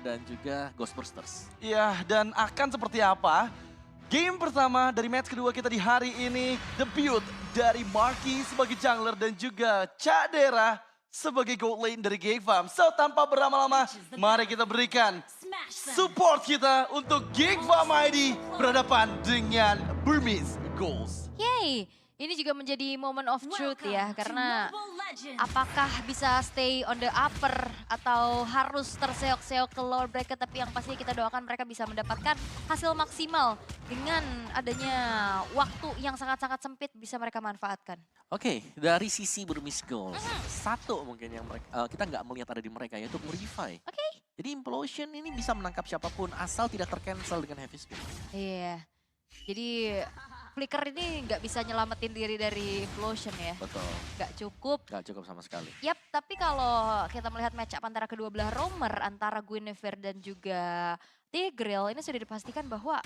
dan juga Ghostbusters. Iya, dan akan seperti apa? Game pertama dari match kedua kita di hari ini, debut dari Marky sebagai jungler dan juga Cadera sebagai gold lane dari Gigfam. So, tanpa berlama-lama, mari kita berikan support kita untuk Gigfam ID berhadapan dengan Burmese Goals. Yay! Ini juga menjadi moment of truth ya, karena apakah bisa stay on the upper atau harus terseok-seok ke lower bracket, tapi yang pasti kita doakan mereka bisa mendapatkan hasil maksimal dengan adanya waktu yang sangat-sangat sempit bisa mereka manfaatkan. Oke, dari sisi Burmese Goals, satu mungkin yang kita nggak melihat ada di mereka yaitu Purify. Oke. Jadi Implosion ini bisa menangkap siapapun asal tidak tercancel dengan heavy spin. Iya, jadi Flicker ini nggak bisa nyelamatin diri dari Implosion ya. Betul. Nggak cukup. Nggak cukup sama sekali. Yap, tapi kalau kita melihat match up antara kedua belah roamer, antara Guinevere dan juga Tigreal, ini sudah dipastikan bahwa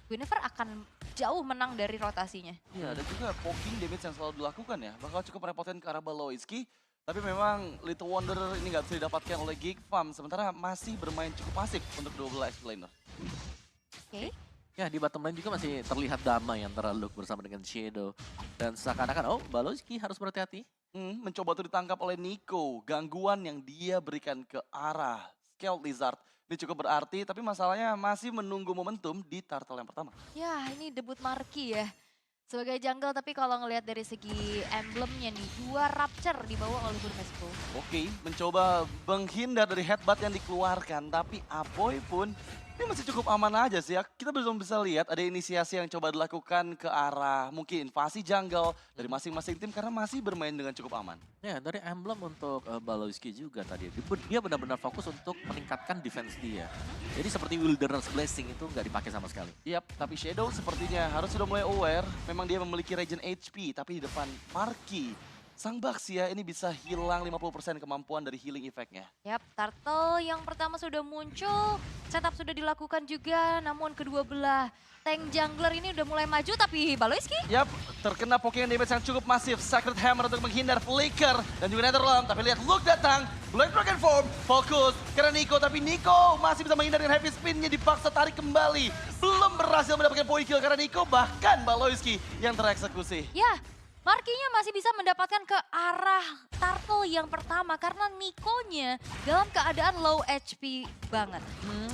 Guinevere akan jauh menang dari rotasinya. Iya, dan juga poking damage yang selalu dilakukan ya, bakal cukup merepotin ke arah Baloiski. Tapi memang Little Wonder ini nggak bisa didapatkan oleh Gigfam, sementara masih bermain cukup pasif untuk kedua belah explainer. Oke. Ya, di bottom lane juga masih terlihat damai antara Luke bersama dengan Shadow. Dan seakan-akan, oh Baloiski harus berhati-hati. Mencoba tuh ditangkap oleh Nico, gangguan yang dia berikan ke arah Scald Lizard. Ini cukup berarti, tapi masalahnya masih menunggu momentum di turtle yang pertama. Ya, ini debut Marky ya. Sebagai jungle, tapi kalau ngelihat dari segi emblemnya nih, 2 Rapture dibawa oleh Burmese Goals. Oke, mencoba menghindar dari headbutt yang dikeluarkan, tapi Apoy pun ini masih cukup aman aja sih ya. Kita belum bisa lihat ada inisiasi yang coba dilakukan ke arah mungkin invasi jungle dari masing-masing tim karena masih bermain dengan cukup aman. Ya, dari emblem untuk Baloiski juga tadi. Dia benar-benar fokus untuk meningkatkan defense dia. Jadi seperti Wilderness Blessing itu nggak dipakai sama sekali. Yap, tapi Shadow sepertinya harus sudah mulai aware. Memang dia memiliki regen HP, tapi di depan Marky, sang Baxia ini bisa hilang 50% kemampuan dari healing effect-nya. Yap, turtle yang pertama sudah muncul, setup sudah dilakukan juga, namun kedua belah tank jungler ini udah mulai maju, tapi Baloiski? Yap, terkena poking damage yang cukup masif. Sacred Hammer untuk menghindar Flicker dan juga Netherrealm. Tapi lihat Luke datang, Black Dragon Form, fokus karena Nico. Tapi Nico masih bisa menghindar dengan heavy spin-nya, dipaksa tarik kembali. Belum berhasil mendapatkan point kill karena Nico, bahkan Baloiski yang tereksekusi. Ya, Marky-nya masih bisa mendapatkan ke arah turtle yang pertama karena Nico-nya dalam keadaan low HP banget.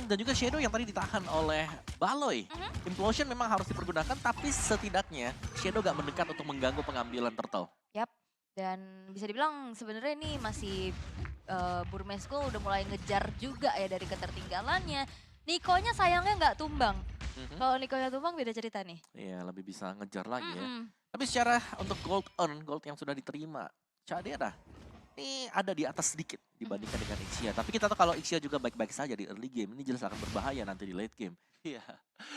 Dan juga Shadow yang tadi ditahan oleh Baloy. Implosion memang harus dipergunakan, tapi setidaknya Shadow gak mendekat untuk mengganggu pengambilan turtle. Yap, dan bisa dibilang sebenarnya ini masih Burmese Goals udah mulai ngejar juga ya dari ketertinggalannya. Nico-nya sayangnya nggak tumbang. Kalau Nico-nya tumbang beda cerita nih. Iya, lebih bisa ngejar lagi ya. Tapi secara untuk gold yang sudah diterima, Cadera ini ada di atas sedikit dibandingkan dengan Ixia. Tapi kita tahu kalau Ixia juga baik-baik saja di early game, ini jelas akan berbahaya nanti di late game. Iya,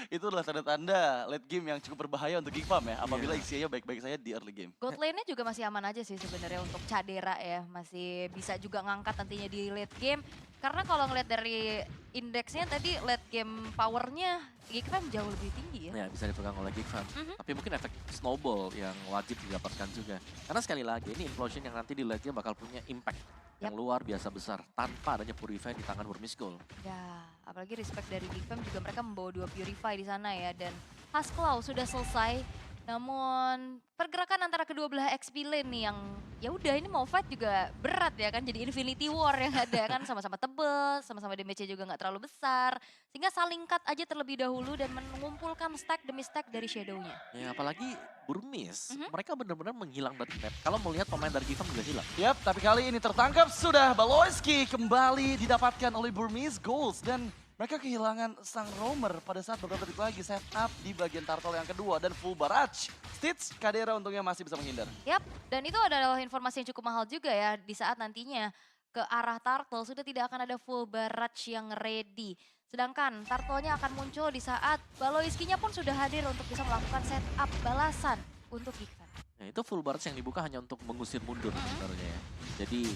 itu adalah tanda-tanda late game yang cukup berbahaya untuk Gigfam ya, apabila Ixia-nya baik-baik saja di early game. Gold lane-nya juga masih aman aja sih sebenarnya untuk Cadera ya. Masih bisa juga ngangkat nantinya di late game. Karena kalau ngeliat dari indeksnya tadi late game powernya Gigfam jauh lebih tinggi ya. Ya, bisa dipegang oleh Gigfam. Tapi mungkin efek snowball yang wajib didapatkan juga. Karena sekali lagi ini Implosion yang nanti di late game bakal punya impact yang luar biasa besar tanpa adanya Purify di tangan Burmese Goals. Ya, apalagi respect dari Gigfam juga mereka membawa 2 Purify di sana ya. Dan Husklow sudah selesai. Namun pergerakan antara kedua belah XP lane nih yang ya udah ini mau fight juga berat ya kan, jadi Infinity War yang ada kan, sama-sama tebel, sama-sama damage-nya juga nggak terlalu besar, sehingga saling cut aja terlebih dahulu dan mengumpulkan stack demi stack dari Shadow-nya. Ya apalagi Burmese, mereka benar-benar menghilang dari map. Kalau melihat pemain dari Gigfam juga hilang. Yap, tapi kali ini tertangkap sudah Baloiski kembali didapatkan oleh Burmese Goals dan mereka kehilangan sang roamer pada saat beberapa detik lagi set up di bagian turtle yang kedua dan full barrage. Stitch, Cadera untungnya masih bisa menghindar. Yap, dan itu adalah informasi yang cukup mahal juga ya di saat nantinya ke arah turtle sudah tidak akan ada full barrage yang ready. Sedangkan turtle-nya akan muncul di saat Baloiski-nya pun sudah hadir untuk bisa melakukan setup balasan untuk Gigfam. Nah, itu full barrage yang dibuka hanya untuk mengusir mundur sebenarnya ya. Jadi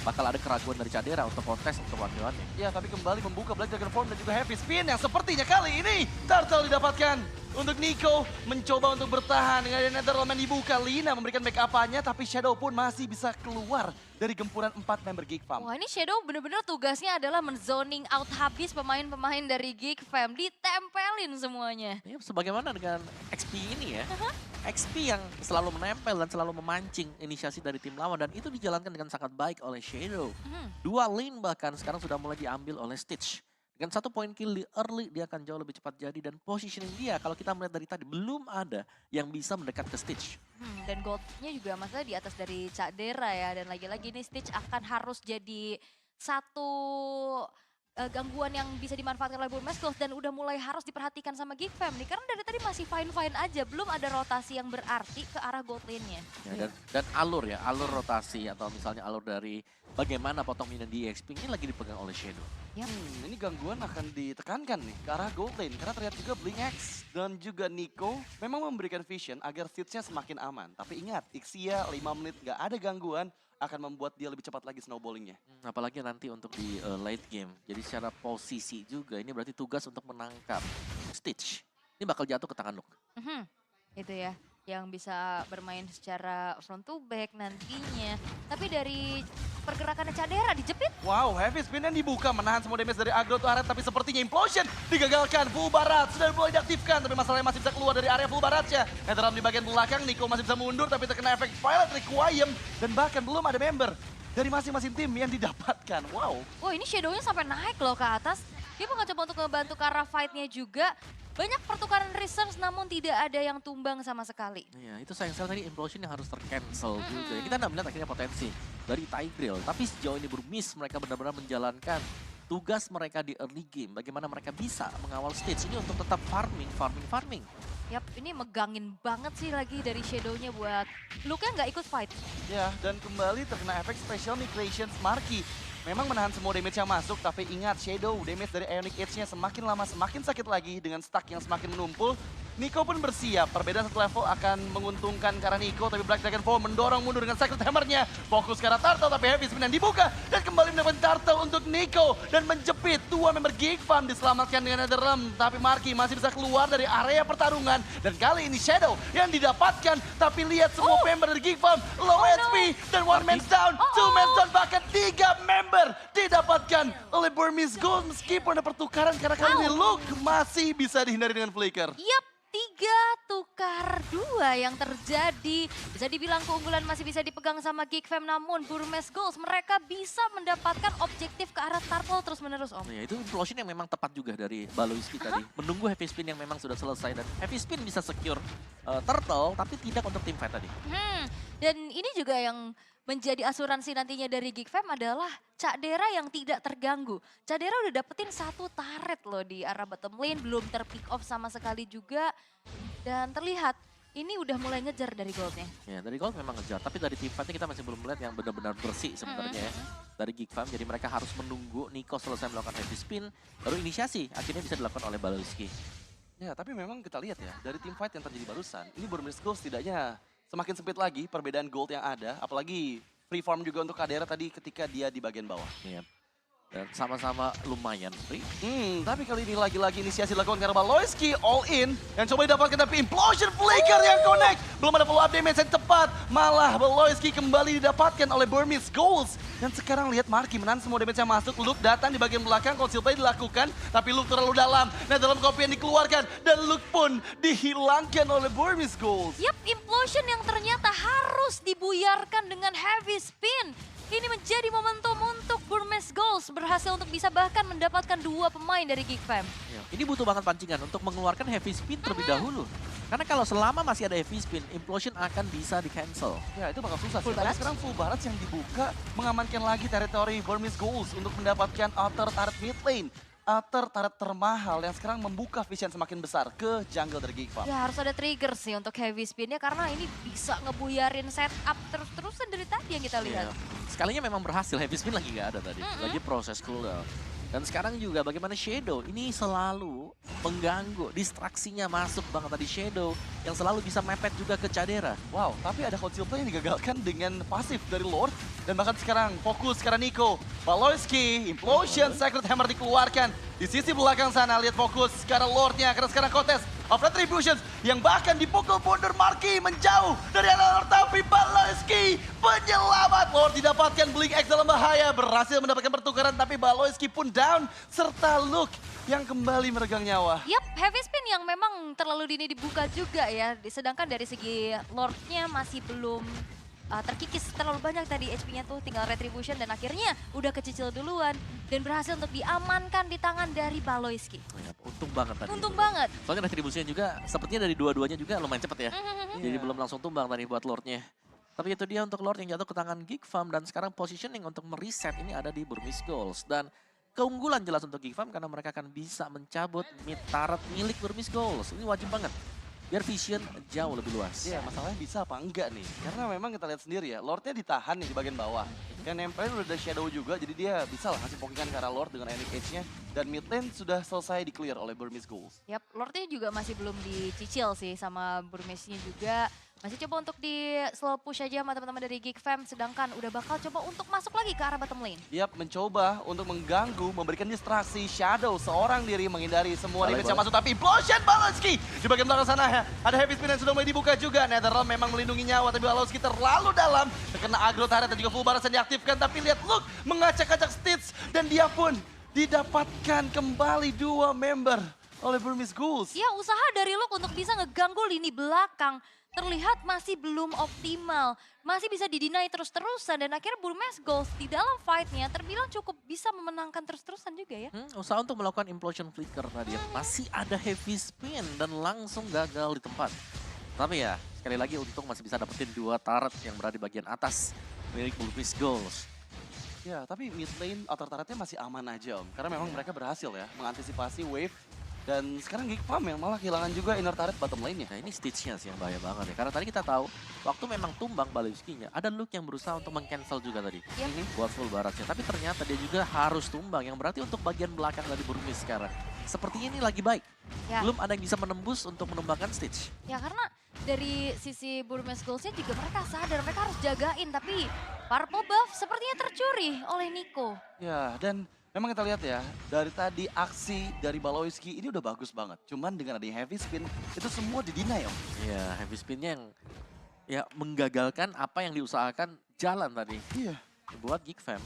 bakal ada keraguan dari Cadera untuk kontes untuk one-on-one. Ya, tapi kembali membuka Black Dragon Form dan juga Heavy Spin yang sepertinya kali ini Turtle didapatkan untuk Nico mencoba untuk bertahan dengan Netherlands dibuka. Lina memberikan backup-nya tapi Shadow pun masih bisa keluar dari gempuran 4 member Geek Fam. Wah, ini Shadow bener-bener tugasnya adalah men-zoning out habis pemain-pemain dari Geek Fam. Ditempelin semuanya. Ya, sebagaimana dengan XP ini ya. XP yang selalu menempel dan selalu memancing inisiasi dari tim lawan. Dan itu dijalankan dengan sangat baik oleh Shadow. 2 lane bahkan sekarang sudah mulai diambil oleh Stitch. Dengan 1 poin kill di early, dia akan jauh lebih cepat jadi. Dan positioning dia, kalau kita melihat dari tadi, belum ada yang bisa mendekat ke Stitch. Dan goldnya juga masalah di atas dari Cak Dera ya. Dan lagi-lagi nih Stitch akan harus jadi satu gangguan yang bisa dimanfaatkan oleh Burmese Ghost. Dan udah mulai harus diperhatikan sama Geek Fam nih. Karena dari tadi masih fine-fine aja, belum ada rotasi yang berarti ke arah gold lane-nya. Ya, dan alur ya, alur rotasi atau misalnya alur dari bagaimana potong minion di EXP ini lagi dipegang oleh Shadow. Ini gangguan akan ditekankan nih ke arah gold lane. Karena terlihat juga Blink X dan juga Nico memang memberikan vision agar seeds-nya semakin aman. Tapi ingat, Ixia 5 menit nggak ada gangguan akan membuat dia lebih cepat lagi snowballingnya. Apalagi nanti untuk di late game. Jadi secara posisi juga ini berarti tugas untuk menangkap Stitch. Ini bakal jatuh ke tangan Nuk. Itu ya, yang bisa bermain secara front to back nantinya. Tapi dari pergerakannya Cak Dera dijepit. Wow, heavy spin yang dibuka menahan semua damage dari Agro Turret, tapi sepertinya Implosion digagalkan. Full Barat sudah mulai diaktifkan, tapi masalahnya masih bisa keluar dari area Full Baratnya. Netherrealm di bagian belakang, Nico masih bisa mundur, tapi terkena efek Violet Requiem. Dan bahkan belum ada member dari masing-masing tim yang didapatkan. Wow. Wah, ini Shadow-nya sampai naik loh ke atas. Dia mencoba untuk ngebantu ke arah fight-nya juga. Banyak pertukaran resource namun tidak ada yang tumbang sama sekali. Iya, itu sayang sekali tadi Implosion yang harus tercancel juga. Kita nggak melihat akhirnya potensi dari Tigreal. Tapi sejauh ini Burmese mereka benar-benar menjalankan tugas mereka di early game. Bagaimana mereka bisa mengawal stage ini untuk tetap farming. Yap, ini megangin banget sih lagi dari Shadow-nya buat Luke-nya nggak ikut fight. Ya, dan kembali terkena efek Special Migrations Marky. Memang menahan semua damage yang masuk, tapi ingat Shadow, damage dari Ionic Edge-nya semakin lama semakin sakit lagi dengan stack yang semakin menumpul. Nico pun bersiap, perbedaan satu level akan menguntungkan karena Nico, tapi Black Dragon Fall mendorong mundur dengan Sacred Hammer-nya. Fokus ke arah Turtle, tapi Heavy Spin yang dibuka, dan kembali mendapatkan Turtle untuk Nico. Dan menjepit 2 member Geek Fam diselamatkan dengan Netherrealm, tapi Marky masih bisa keluar dari area pertarungan. Dan kali ini Shadow yang didapatkan, tapi lihat semua member dari Geek Fam, low HP, dan 1 man's down, 2 man's down, bahkan 3 member didapatkan oleh Burmese Ghost. Meskipun ada pertukaran, karena kali ini Luke masih bisa dihindari dengan Flicker. Yap, 3 tukar 2 yang terjadi. Bisa dibilang keunggulan masih bisa dipegang sama Geek Fam, namun Burmese Ghost mereka bisa mendapatkan objektif ke arah Turtle terus-menerus, Om. Ya, itu Implosion yang memang tepat juga dari Baloiski tadi. Menunggu Heavy Spin yang memang sudah selesai dan Heavy Spin bisa secure Turtle, tapi tidak untuk team fight tadi. Dan ini juga yang menjadi asuransi nantinya dari Geek Fam adalah Cak Dera yang tidak terganggu. Cak Dera udah dapetin 1 turret loh di arah bottom lane, belum terpick off sama sekali juga. Dan terlihat ini udah mulai ngejar dari goldnya. Ya, dari gold memang ngejar, tapi dari team fight-nya kita masih belum melihat yang benar-benar bersih sebenarnya ya. Dari Geek Fam, jadi mereka harus menunggu Nico selesai melakukan heavy spin, baru inisiasi akhirnya bisa dilakukan oleh Baloiski. Ya, tapi memang kita lihat ya, dari team fight yang terjadi barusan, ini Burmese Ghost setidaknya semakin sempit lagi perbedaan gold yang ada, apalagi free farm juga untuk Kadera tadi ketika dia di bagian bawah. Iya. Dan sama-sama lumayan free. Tapi kali ini lagi-lagi inisiasi dilakukan karena Baloiski all in. Yang coba didapatkan tapi Implosion Flicker yang connect. Belum ada follow up damage yang tepat. Malah Baloiski kembali didapatkan oleh Burmese Ghost. Dan sekarang lihat Marky menahan semua damage yang masuk. Luke datang di bagian belakang, conceal play dilakukan. Tapi Luke terlalu dalam. Nah, dalam copy yang dikeluarkan. Dan Luke pun dihilangkan oleh Burmese Ghost. Yap, Implosion yang ternyata harus dibuyarkan dengan heavy spin. Ini menjadi momentum untuk Burmese Ghost berhasil untuk bisa bahkan mendapatkan 2 pemain dari Geek Fam. Ya, ini butuh banget pancingan untuk mengeluarkan heavy spin terlebih dahulu. Karena kalau selama masih ada heavy spin, Implosion akan bisa di-cancel. Ya, itu bakal susah sih. Full Tapi Barrage? sekarang Full Barrage yang dibuka mengamankan lagi teritori Burmese Ghost untuk mendapatkan outer turret mid lane. Outer turret termahal yang sekarang membuka vision semakin besar ke jungle dari Geek Fam. Ya harus ada trigger sih untuk heavy spinnya karena ini bisa ngebuyarin setup terus-terusan dari tadi yang kita lihat. Ya. Sekalinya memang berhasil, heavy spin lagi nggak ada tadi. Lagi proses cooldown. Dan sekarang juga bagaimana Shadow ini selalu mengganggu, distraksinya masuk banget tadi Shadow yang selalu bisa mepet juga ke Cak Dera. Wow, tapi ada conceal play yang digagalkan dengan pasif dari Lord. Dan bahkan sekarang fokus karena Nico. Baloiski, Implosion, Sacred Hammer dikeluarkan. Di sisi belakang sana, lihat fokus ke arah Lordnya. Karena sekarang Kotes of Retributions yang bahkan dipukul mundur Marky menjauh dari Lord, tapi Baloyski penyelamat. Lord didapatkan, Blink X dalam bahaya, berhasil mendapatkan pertukaran tapi Baloyski pun down serta Luke yang kembali meregang nyawa. Yap, heavy spin yang memang terlalu dini dibuka juga ya. Sedangkan dari segi Lord-nya masih belum terkikis terlalu banyak tadi HP-nya tuh, tinggal Retribution dan akhirnya udah kecicil duluan dan berhasil untuk diamankan di tangan dari Baloyski. Ya, untung banget tadi. Untung itu. banget. Soalnya retribusinya juga sepertinya dari dua-duanya juga lumayan cepet ya. Jadi belum langsung tumbang tadi buat Lordnya. Tapi itu dia untuk Lord yang jatuh ke tangan Geek Farm dan sekarang positioning untuk mereset ini ada di Burmese Goals. Dan keunggulan jelas untuk Geek Farm karena mereka akan bisa mencabut mid turret milik Burmese Goals. Ini wajib banget. Biar vision jauh lebih luas. Iya, masalahnya bisa apa enggak nih? Karena memang kita lihat sendiri ya, Lordnya ditahan nih di bagian bawah. Yang nempelin udah ada Shadow juga, jadi dia bisa lah ngasih pokingan ke arah Lord dengan Enix Edge-nya. Dan mid lane sudah selesai di-clear oleh Burmese Goals. Yap, Lord-nya juga masih belum dicicil sih sama Burmese-nya juga. Masih coba untuk di slow push aja sama teman-teman dari Geek Fam, sedangkan udah bakal coba untuk masuk lagi ke arah bottom lane. Yap, mencoba untuk mengganggu, memberikan distraksi Shadow seorang diri menghindari semua damage yang masuk. Tapi Implosion Baloyski di bagian belakang sana ya. Ada heavy spin yang sudah mulai dibuka juga. Netherrealm memang melindungi nyawa, tapi Baloyski terlalu dalam. Terkena aggro turret dan juga full baras yang diaktifkan. Tapi lihat Luke mengacak-acak Stitch dan dia pun didapatkan kembali dua member oleh Burmese Ghouls. Ya, usaha dari Luke untuk bisa ngeganggu lini belakang terlihat masih belum optimal. Masih bisa didinai terus-terusan dan akhirnya Burmese Goals di dalam fight-nya terbilang cukup bisa memenangkan terus-terusan juga ya. Usaha untuk melakukan implosion flicker tadi ya. Masih ada heavy spin dan langsung gagal di tempat. Tapi ya, sekali lagi untung masih bisa dapetin dua turret yang berada di bagian atas milik Burmese Goals. Ya, tapi mid lane outer turretnya masih aman aja Om. Karena memang mereka berhasil ya mengantisipasi wave. Dan sekarang Geek Farm yang malah kehilangan juga inner turret bottom lane-nya. Nah ini Stitch-nya sih yang bahaya banget ya. Karena tadi kita tahu, waktu memang tumbang Baloyski-nya, ada Luke yang berusaha untuk meng-cancel juga tadi. Buat full baratnya. Tapi ternyata dia juga harus tumbang, yang berarti untuk bagian belakang dari Burmese sekarang. Sepertinya ini lagi baik. Ya. Belum ada yang bisa menembus untuk menumbangkan Stitch. Ya karena dari sisi Burmese Goals-nya juga mereka sadar mereka harus jagain. Tapi purple buff sepertinya tercuri oleh Nico. Ya, dan memang kita lihat ya, dari tadi aksi dari Baloyski ini udah bagus banget. Cuman dengan adanya heavy spin, itu semua didinai Om. Iya, heavy spin-nya yang ya menggagalkan apa yang diusahakan jalan tadi. Iya. Buat Geek Fam.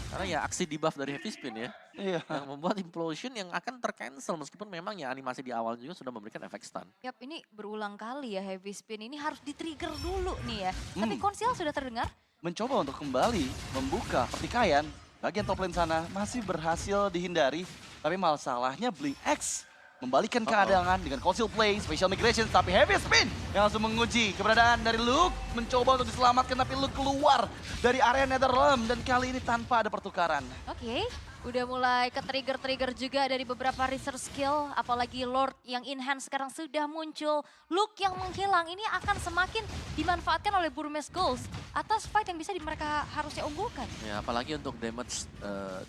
Karena ya aksi debuff dari heavy spin ya. Iya. Yang membuat implosion yang akan tercancel meskipun memang ya animasi di awal juga sudah memberikan efek stun. Yap, ini berulang kali ya heavy spin ini harus di-trigger dulu nih ya. Tapi Konsil sudah terdengar? Mencoba untuk kembali membuka pertikaian. Bagian top lane sana masih berhasil dihindari. Tapi masalahnya Blink X membalikan keadaan dengan Conceal Play, Special Migration, tapi Heavy Spin yang langsung menguji keberadaan dari Luke. Mencoba untuk diselamatkan tapi Luke keluar dari area Netherrealm dan kali ini tanpa ada pertukaran. Oke, udah mulai ke trigger-trigger juga dari beberapa research skill. Apalagi Lord yang in-hand sekarang sudah muncul. Luke yang menghilang ini akan semakin dimanfaatkan oleh Burmese Goals atas fight yang bisa mereka harusnya unggulkan. Ya apalagi untuk damage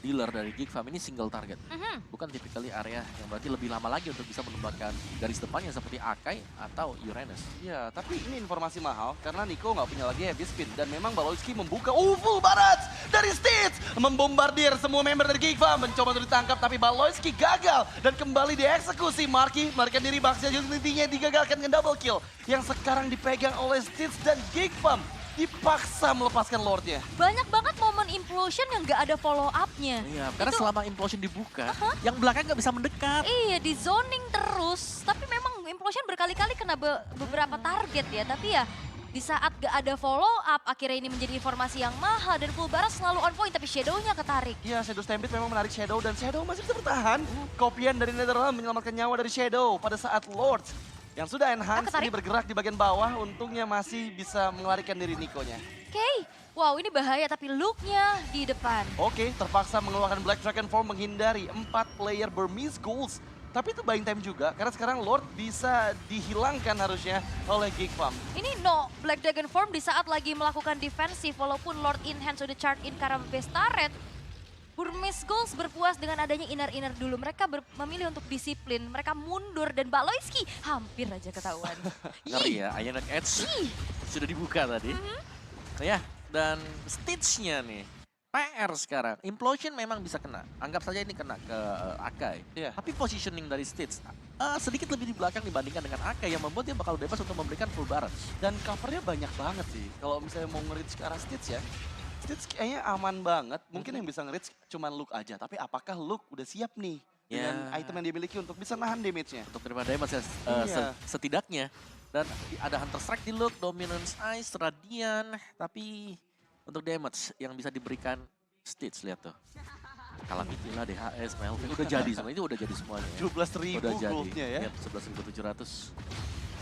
dealer dari Geek Farm ini single target. Bukan typically area yang berarti lebih lama lagi untuk bisa menumbangkan garis depannya seperti Akai atau Uranus. Ya, tapi ini informasi mahal karena Nico nggak punya lagi Heavy Spin. Dan memang Baloyski membuka full barat dari Stitch. Membombardir semua member dari Geek Farm. Mencoba untuk ditangkap tapi Baloyski gagal. Dan kembali dieksekusi. Marky melarikan diri, Baxia intinya digagalkan dengan double kill. Yang sekarang dipegang oleh Stitch dan Geek Farm dipaksa melepaskan Lordnya. Banyak banget momen implosion yang gak ada follow up-nya. Iya, karena selama implosion dibuka, yang belakang nggak bisa mendekat. Iya, di zoning terus. Tapi memang implosion berkali-kali kena beberapa target ya. Tapi ya di saat gak ada follow up, akhirnya ini menjadi informasi yang mahal. Dan full baras selalu on point, tapi Shadow-nya ketarik. Iya, Shadow Stampede memang menarik Shadow dan Shadow masih bisa bertahan. Kopian dari Netherrealm menyelamatkan nyawa dari Shadow pada saat Lord yang sudah enhance ini bergerak di bagian bawah. Untungnya masih bisa melarikan diri Nico-nya. Oke, wow ini bahaya tapi Luke-nya di depan. Oke, terpaksa mengeluarkan Black Dragon Form menghindari 4 player Burmese Ghouls. Tapi itu buying time juga, karena sekarang Lord bisa dihilangkan harusnya oleh Geek Farm. Ini no Black Dragon Form di saat lagi melakukan defensif, walaupun Lord in hand sudah charge in karena base turret. Burmese Ghouls berpuas dengan adanya inner dulu. Mereka memilih untuk disiplin, mereka mundur dan Baloyski hampir aja ketahuan. Ngeri ya, Iron Edge sudah dibuka tadi. Nah ya, dan Stitch-nya nih. PR sekarang. Implosion memang bisa kena. Anggap saja ini kena ke Akai. Iya. Tapi positioning dari Stitch sedikit lebih di belakang dibandingkan dengan Akai yang membuat dia bakal bebas untuk memberikan full barrage. Dan covernya banyak banget sih. Kalau misalnya mau nge-reach ke arah Stitch ya. Stitch kayaknya aman banget. Mungkin yang bisa nge-reach cuma Luke aja. Tapi apakah Luke udah siap nih dengan Ya. item yang dia miliki untuk bisa nahan damage-nya? Untuk terima damage ya, Iya. setidaknya. Dan ada Hunter Strike di Look, Dominance Ice, Radiant. Tapi untuk damage yang bisa diberikan Stitch, lihat tuh. Calamity lah, DHS, Melvin, udah jadi semua. Itu udah jadi semuanya. 12.000 Udah jadi. goldnya ya. Yep, 11.700.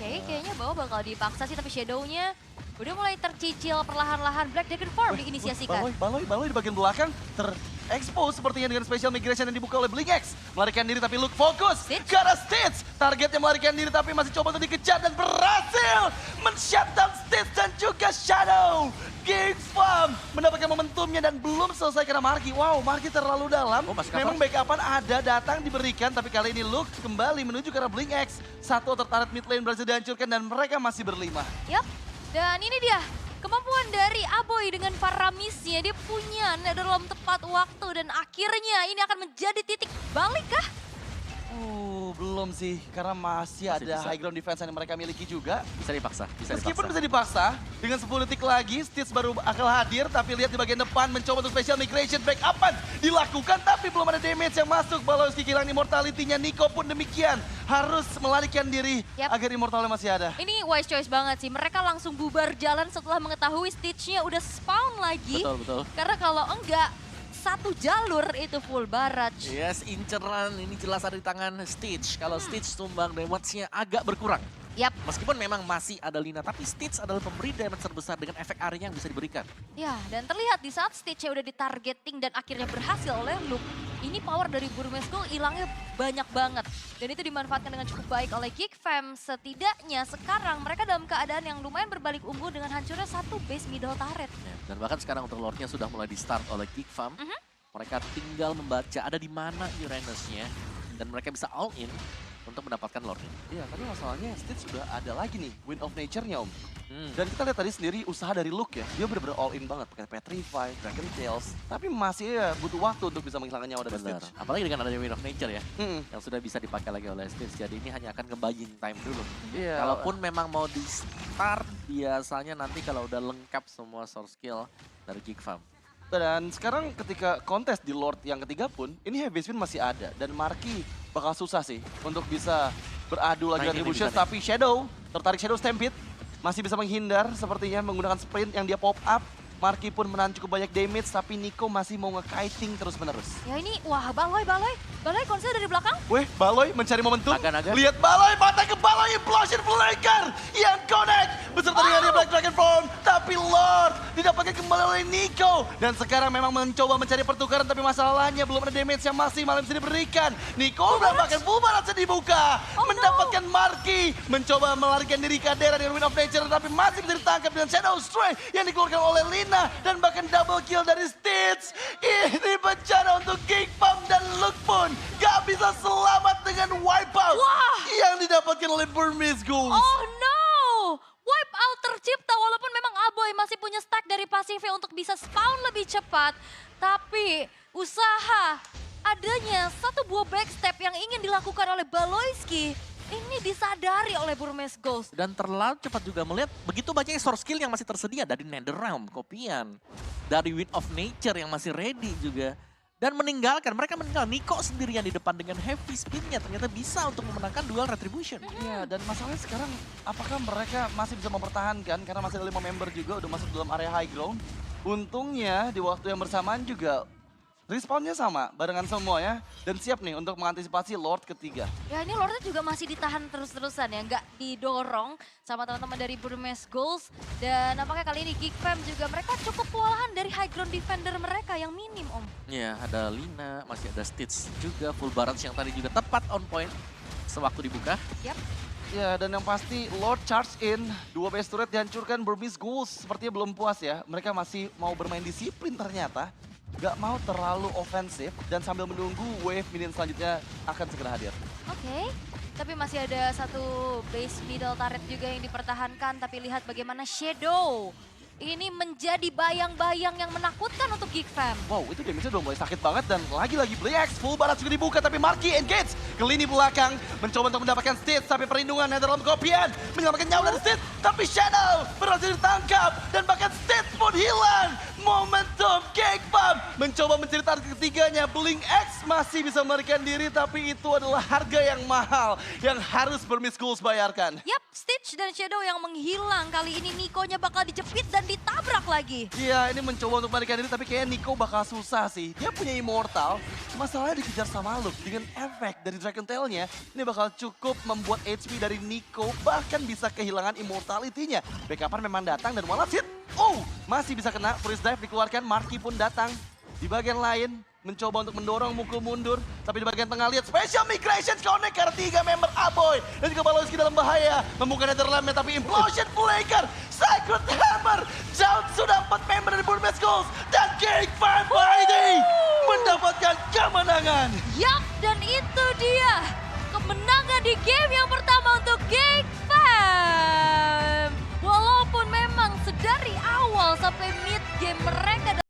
Kayaknya bawah bakal dipaksa sih, tapi Shadow-nya udah mulai tercicil perlahan-lahan. Black Dragon Farm diinisiasikan. Baloi di bagian belakang terekspos sepertinya dengan special migration yang dibuka oleh BlinkX. Melarikan diri tapi Luke fokus Stitch. ke arah Stitch. Targetnya melarikan diri tapi masih coba untuk dikejar dan berhasil men-shutdown Stitch dan juga Shadow. Gigfam mendapatkan momentumnya dan belum selesai karena Marky. Wow, Marky terlalu dalam. Oh, masih cover? Memang backupan ada datang diberikan tapi kali ini Luke kembali menuju ke arah BlinkX. Satu tertarik mid lane berhasil dihancurkan dan mereka masih berlima. Yap, dan ini dia kemampuan dari Aboy dengan paramisnya. Dia punya dalam tepat waktu dan akhirnya ini akan menjadi titik balik kah? Belum sih, karena masih ada bisa. high ground defense yang mereka miliki juga. Bisa dipaksa, bisa Meskipun dipaksa. bisa dipaksa, dengan 10 detik lagi, Stitch baru akan hadir, tapi lihat di bagian depan mencoba untuk special migration, backupan dilakukan, tapi belum ada damage yang masuk. Balowski kehilangan immortality-nya, Nico pun demikian. Harus melarikan diri Yap. agar immortalnya masih ada. Ini wise choice banget sih. Mereka langsung bubar jalan setelah mengetahui Stitch-nya udah spawn lagi. Betul, betul. Karena kalau enggak, satu jalur itu full barrage. Yes, inceran ini jelas ada di tangan Stitch. Kalau Stitch tumbang, damage-nya agak berkurang. Yap, Meskipun memang masih ada Lina, tapi Stitch adalah pemberi damage terbesar dengan efek area yang bisa diberikan. ya, dan terlihat di saat Stitch-nya udah ditargeting dan akhirnya berhasil oleh Luke, ini power dari Burmeskul hilangnya banyak banget. Dan itu dimanfaatkan dengan cukup baik oleh Gigfam. Setidaknya sekarang mereka dalam keadaan yang lumayan berbalik unggul dengan hancurnya satu base middle turret. Ya, dan bahkan sekarang untuk Lord-nya sudah mulai di-start oleh Geekfam. Mereka tinggal membaca ada di mana Uranus-nya. Dan mereka bisa all in untuk mendapatkan Lord-nya. Iya, tapi masalahnya Stitch sudah ada lagi nih, Wind of Nature-nya Om. Dan kita lihat tadi sendiri usaha dari Luke ya, dia benar-benar all in banget. Pakai Petrify, Dragon Tales, tapi masih ya butuh waktu untuk bisa menghilangkan nyawa dari Benar. Stitch. Apalagi dengan adanya Wind of Nature ya. Mm. Yang sudah bisa dipakai lagi oleh Stitch. Jadi ini hanya akan nge-buying time dulu. Iya. Kalaupun memang mau di-start, biasanya nanti kalau udah lengkap semua source skill dari Geekfam. Dan sekarang ketika kontes di Lord yang ketiga pun, ini heavy spin masih ada. Dan Marky bakal susah sih untuk bisa beradu lagi Nah, dengan ini Retribution. bisa nih. Tapi Shadow, tertarik Shadow Stampede, masih bisa menghindar sepertinya menggunakan sprint yang dia pop up. Marky pun menahan cukup banyak damage, tapi Nico masih mau nge-kiting terus-menerus. Ya ini, wah Baloi konser dari belakang. Weh, Baloi mencari momentum. Agan-agan. Lihat Baloi, mata ke Baloi, implosion flanker yang connect. Beserta dengan Black Dragon Form. Tapi Lord didapatkan kembali oleh Nico. Dan sekarang memang mencoba mencari pertukaran, tapi masalahnya belum ada damage yang masih malam bisa diberikan. Nico mendapatkan full barrage dibuka. Mendapatkan Marky. Mencoba melarikan diri Kadera dengan Wind of Nature, tapi masih bisa ditangkap dengan Shadow Stray yang dikeluarkan oleh Lina. Dan bahkan double kill dari Stitch. Ini bencana untuk Geekfam dan Luke pun gak bisa selamat dengan wipeout Wah. yang didapatkan oleh Burmese Ghouls. Oh no! Wipe out tercipta walaupun memang Aboy masih punya stack dari pasifnya untuk bisa spawn lebih cepat. Tapi usaha adanya satu buah backstep yang ingin dilakukan oleh Baloyski ini disadari oleh Burmese Ghost. Dan terlalu cepat juga melihat begitu banyaknya source skill yang masih tersedia dari Netherrealm, kopian. Dari Wind of Nature yang masih ready juga. Dan mereka meninggal Nico sendirian di depan dengan heavy spinnya ternyata bisa untuk memenangkan duel Retribution. Iya, dan masalahnya sekarang apakah mereka masih bisa mempertahankan karena masih ada 5 member juga udah masuk dalam area high ground. Untungnya di waktu yang bersamaan juga respawnnya sama, barengan semua ya. Dan siap nih untuk mengantisipasi Lord ketiga. Ya ini Lordnya juga masih ditahan terus-terusan ya, nggak didorong sama teman-teman dari Burmese Ghost. Dan nampaknya kali ini Geekfam juga mereka cukup kewalahan dari high ground defender mereka yang minim Om. Ya, ada Lina, masih ada Stitch juga, full barrage yang tadi juga tepat on point sewaktu dibuka. Yap. Ya, dan yang pasti Lord charge in, 2 base turret dihancurkan. Burmese Ghouls sepertinya belum puas ya. Mereka masih mau bermain disiplin ternyata. Gak mau terlalu ofensif dan sambil menunggu wave minion selanjutnya akan segera hadir. Oke, tapi masih ada satu base middle turret juga yang dipertahankan. Tapi lihat bagaimana Shadow ini menjadi bayang-bayang yang menakutkan untuk Geek Fam. Wow, itu damage-nya udah mulai sakit banget dan lagi-lagi Blix full barat juga dibuka tapi Marky engage ke lini belakang mencoba untuk mendapatkan Stitch tapi perlindungan dalam kopian menyelamatkan nyawa dari Stitch tapi Shadow berhasil ditangkap dan bahkan Stitch pun hilang. Momentum Geek Fam mencoba mencari target ketiganya. Blink X masih bisa melarikan diri tapi itu adalah harga yang mahal yang harus Burmese Schools bayarkan. Yap, Stitch dan Shadow yang menghilang. Kali ini Niko-nya bakal dijepit dan ditabrak lagi. Iya, ini mencoba untuk melarikan diri tapi kayaknya Nico bakal susah sih. Dia punya Immortal, masalahnya dikejar sama Luke. Dengan efek dari Dragon Tail-nya, ini bakal cukup membuat HP dari Nico bahkan bisa kehilangan Immortality-nya. Backup-an memang datang dan malah hit. Oh, masih bisa kena. Freeze Dive dikeluarkan, Marky pun datang. Di bagian lain, mencoba untuk mendorong mukul mundur. Tapi di bagian tengah lihat Special Migration Connect karena 3 member Aboy. Dan juga Balowski dalam bahaya. Membuka Netherlandnya tapi Implosion Flaker. Sacred Hammer. Jauh sudah 4 member dari Burmese Schools. Dan Geek Fam Friday mendapatkan kemenangan. Yap, dan itu dia kemenangan di game yang pertama untuk Geek Fam. Walaupun memang sedari awal sampai mid game mereka